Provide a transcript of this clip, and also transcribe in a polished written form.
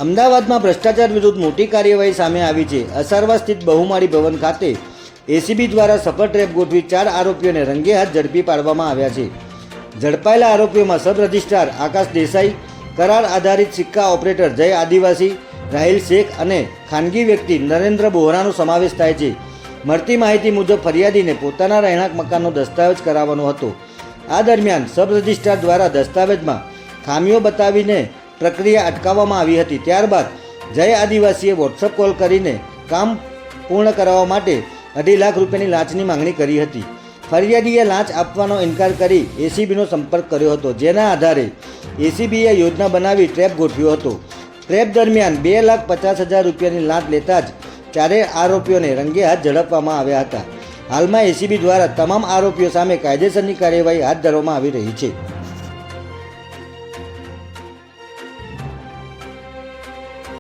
અમદાવાદમાં ભ્રષ્ટાચાર વિરુદ્ધ મોટી કાર્યવાહી સામે આવી છે। અસારવા સ્થિત બહુમાળી ભવન ખાતે એસીબી દ્વારા સફળ ટ્રેપ ગોઠવી 4 આરોપીઓને રંગે હાથ ઝડપી પાડવામાં આવ્યા છે। ઝડપાયેલા આરોપીઓમાં સબ રજિસ્ટ્રાર આકાશ દેસાઈ, કરાર આધારિત સિક્કા ઓપરેટર જય આદિવાસી, રાહિલ શેખ અને ખાનગી વ્યક્તિ નરેન્દ્ર બોહરાનો સમાવેશ થાય છે। મળતી માહિતી મુજબ ફરિયાદીને પોતાના રહેણાંક મકાનનો દસ્તાવેજ કરાવવાનો હતો। આ દરમિયાન સબ રજિસ્ટ્રાર દ્વારા દસ્તાવેજમાં ખામીઓ બતાવીને પ્રક્રિયા અટકાવવામાં આવી હતી। ત્યારબાદ જય આદિવાસીએ વોટ્સઅપ કોલ કરીને કામ પૂર્ણ કરાવવા માટે 2.5 લાખ રૂપિયાની લાંચની માંગણી કરી હતી। ફરિયાદીએ લાંચ આપવાનો ઇનકાર કરી એસીબીનો સંપર્ક કર્યો હતો, જેના આધારે એસીબીએ યોજના બનાવી ટ્રેપ ગોઠવ્યો હતો। ટ્રેપ દરમિયાન 2,50,000 રૂપિયાની લાંચ લેતા જ ચારેય આરોપીઓને રંગે હાથ ઝડપવામાં આવ્યા હતા। હાલમાં એસીબી દ્વારા તમામ આરોપીઓ સામે કાયદેસરની કાર્યવાહી હાથ ધરવામાં આવી રહી છે।